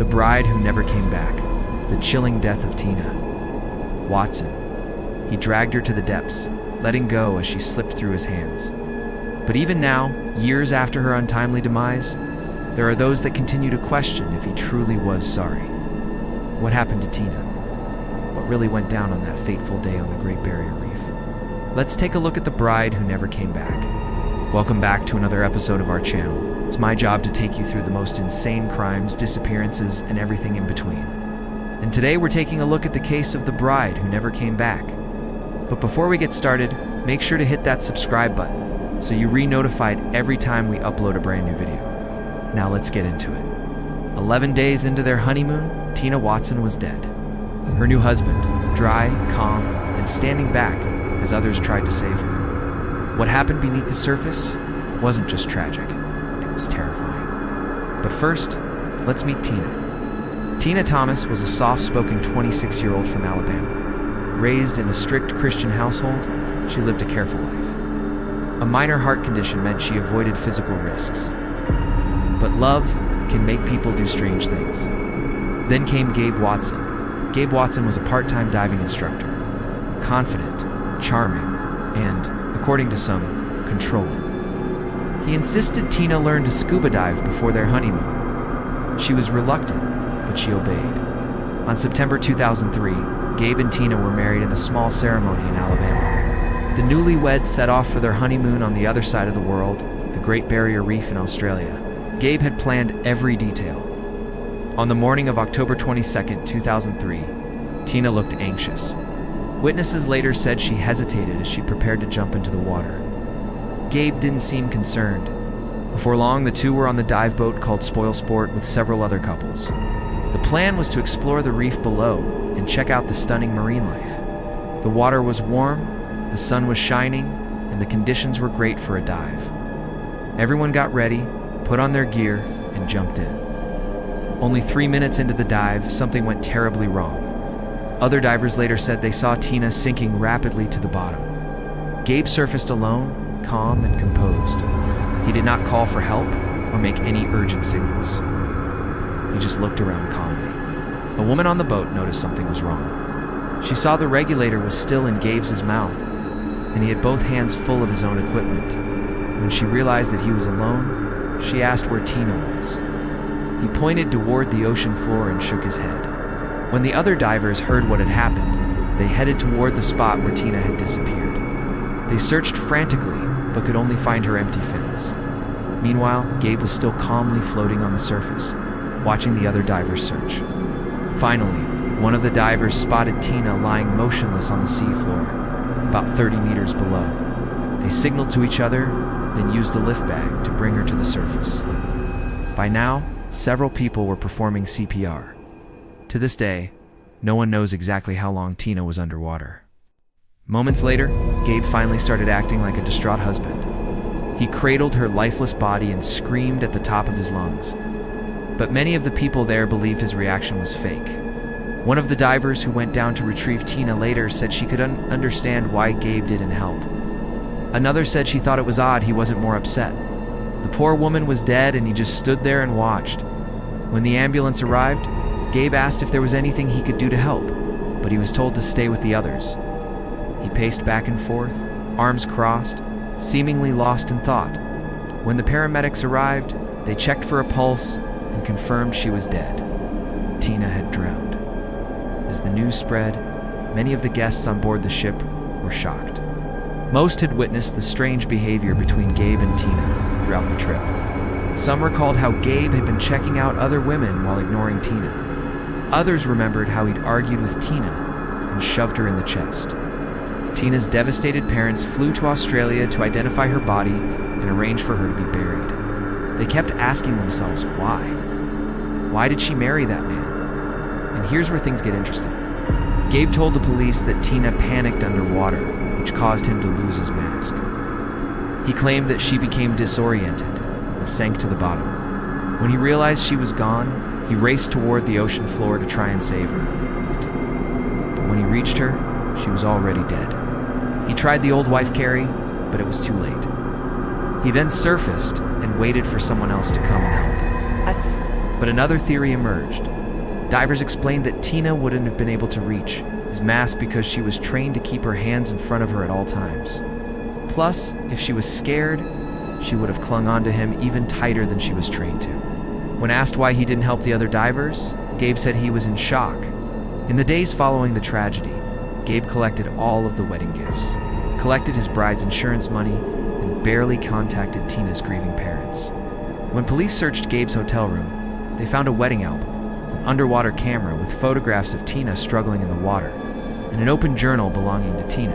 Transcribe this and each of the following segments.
The bride who never came back. The chilling death of Tina. Watson. He dragged her to the depths, letting go as she slipped through his hands. But even now, years after her untimely demise, there are those that continue to question if he truly was sorry. What happened to Tina? What really went down on that fateful day on the Great Barrier Reef? Let's take a look at the bride who never came back. Welcome back to another episode of our channel. It's my job to take you through the most insane crimes, disappearances, and everything in between. And today we're taking a look at the case of the bride who never came back. But before we get started, make sure to hit that subscribe button so you're re-notified every time we upload a brand new video. Now let's get into it. 11 days into their honeymoon, Tina Watson was dead. Her new husband, dry, calm, and standing back as others tried to save her. What happened beneath the surface wasn't just tragic, it was terrifying. But first, let's meet Tina. Tina Thomas was a soft-spoken 26-year-old from Alabama. Raised in a strict Christian household, she lived a careful life. A minor heart condition meant she avoided physical risks. But love can make people do strange things. Then came Gabe Watson. Gabe Watson was a part-time diving instructor. Confident, charming, and, according to some, controlling. He insisted Tina learn to scuba dive before their honeymoon. She was reluctant, but she obeyed. On September 2003, Gabe and Tina were married in a small ceremony in Alabama. The newlyweds set off for their honeymoon on the other side of the world, the Great Barrier Reef in Australia. Gabe had planned every detail. On the morning of October 22, 2003, Tina looked anxious. Witnesses later said she hesitated as she prepared to jump into the water. Gabe didn't seem concerned. Before long, the two were on the dive boat called Spoil Sport with several other couples. The plan was to explore the reef below and check out the stunning marine life. The water was warm, the sun was shining, and the conditions were great for a dive. Everyone got ready, put on their gear, and jumped in. Only 3 minutes into the dive, something went terribly wrong. Other divers later said they saw Tina sinking rapidly to the bottom. Gabe surfaced alone, calm and composed. He did not call for help or make any urgent signals. He just looked around calmly. A woman on the boat noticed something was wrong. She saw the regulator was still in Gabe's mouth, and he had both hands full of his own equipment. When she realized that he was alone, she asked where Tina was. He pointed toward the ocean floor and shook his head. When the other divers heard what had happened, they headed toward the spot where Tina had disappeared. They searched frantically, but could only find her empty fins. Meanwhile, Gabe was still calmly floating on the surface, watching the other divers search. Finally, one of the divers spotted Tina lying motionless on the seafloor, about 30 meters below. They signaled to each other, then used a lift bag to bring her to the surface. By now, several people were performing CPR. To this day, no one knows exactly how long Tina was underwater. Moments later, Gabe finally started acting like a distraught husband. He cradled her lifeless body and screamed at the top of his lungs. But many of the people there believed his reaction was fake. One of the divers who went down to retrieve Tina later said she could understand why Gabe didn't help. Another said she thought it was odd he wasn't more upset. The poor woman was dead and he just stood there and watched. When the ambulance arrived, Gabe asked if there was anything he could do to help, but he was told to stay with the others. He paced back and forth, arms crossed, seemingly lost in thought. When the paramedics arrived, they checked for a pulse and confirmed she was dead. Tina had drowned. As the news spread, many of the guests on board the ship were shocked. Most had witnessed the strange behavior between Gabe and Tina throughout the trip. Some recalled how Gabe had been checking out other women while ignoring Tina. Others remembered how he'd argued with Tina and shoved her in the chest. Tina's devastated parents flew to Australia to identify her body and arrange for her to be buried. They kept asking themselves why. Why did she marry that man? And here's where things get interesting. Gabe told the police that Tina panicked underwater, which caused him to lose his mask. He claimed that she became disoriented and sank to the bottom. When he realized she was gone, he raced toward the ocean floor to try and save her. But when he reached her, she was already dead. He tried the old wife carry, but it was too late. He then surfaced and waited for someone else to come and help. But another theory emerged. Divers explained that Tina wouldn't have been able to reach his mask because she was trained to keep her hands in front of her at all times. Plus, if she was scared, she would have clung onto him even tighter than she was trained to. When asked why he didn't help the other divers, Gabe said he was in shock. In the days following the tragedy, Gabe collected all of the wedding gifts, collected his bride's insurance money, and barely contacted Tina's grieving parents. When police searched Gabe's hotel room, they found a wedding album, an underwater camera with photographs of Tina struggling in the water, and an open journal belonging to Tina.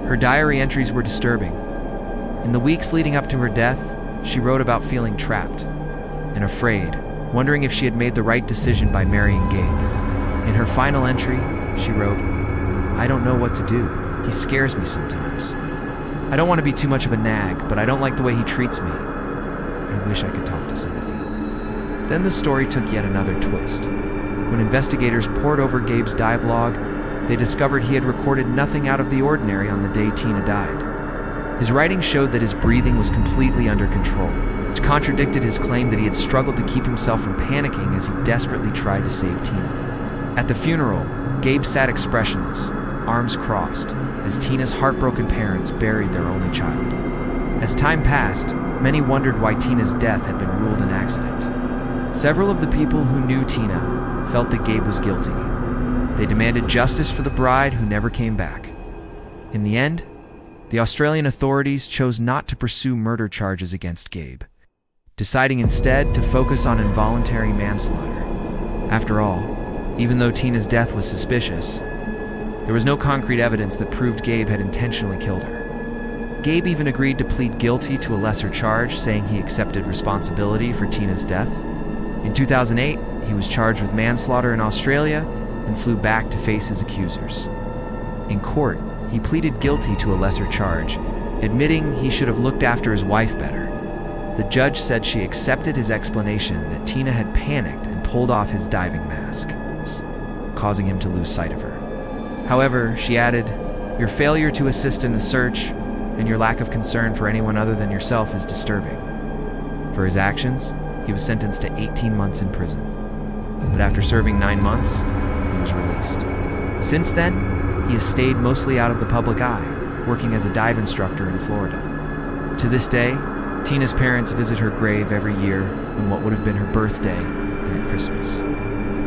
Her diary entries were disturbing. In the weeks leading up to her death, she wrote about feeling trapped and afraid, wondering if she had made the right decision by marrying Gabe. In her final entry, she wrote, "I don't know what to do. He scares me sometimes. I don't want to be too much of a nag, but I don't like the way he treats me. I wish I could talk to somebody." Then the story took yet another twist. When investigators pored over Gabe's dive log, they discovered he had recorded nothing out of the ordinary on the day Tina died. His writing showed that his breathing was completely under control, which contradicted his claim that he had struggled to keep himself from panicking as he desperately tried to save Tina. At the funeral, Gabe sat expressionless, arms crossed, as Tina's heartbroken parents buried their only child. As time passed, many wondered why Tina's death had been ruled an accident. Several of the people who knew Tina felt that Gabe was guilty. They demanded justice for the bride who never came back. In the end, the Australian authorities chose not to pursue murder charges against Gabe, deciding instead to focus on involuntary manslaughter. After all, even though Tina's death was suspicious, there was no concrete evidence that proved Gabe had intentionally killed her. Gabe even agreed to plead guilty to a lesser charge, saying he accepted responsibility for Tina's death. In 2008, he was charged with manslaughter in Australia and flew back to face his accusers. In court, he pleaded guilty to a lesser charge, admitting he should have looked after his wife better. The judge said she accepted his explanation that Tina had panicked and pulled off his diving mask, causing him to lose sight of her. However, she added, "Your failure to assist in the search and your lack of concern for anyone other than yourself is disturbing." For his actions, he was sentenced to 18 months in prison. But after serving 9 months, he was released. Since then, he has stayed mostly out of the public eye, working as a dive instructor in Florida. To this day, Tina's parents visit her grave every year on what would have been her birthday and at Christmas.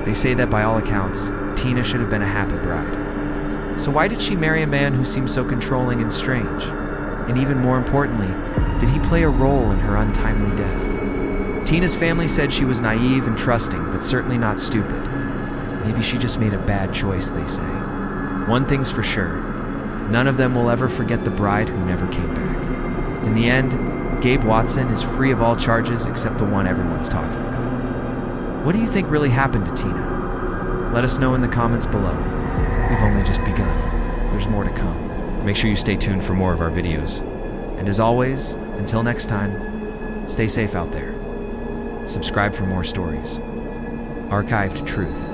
They say that by all accounts, Tina should have been a happy bride. So why did she marry a man who seemed so controlling and strange? And even more importantly, did he play a role in her untimely death? Tina's family said she was naive and trusting, but certainly not stupid. Maybe she just made a bad choice, they say. One thing's for sure, none of them will ever forget the bride who never came back. In the end, Gabe Watson is free of all charges except the one everyone's talking about. What do you think really happened to Tina? Let us know in the comments below. We've only just begun. There's more to come. Make sure you stay tuned for more of our videos. And as always, until next time, stay safe out there. Subscribe for more stories. Archived truth.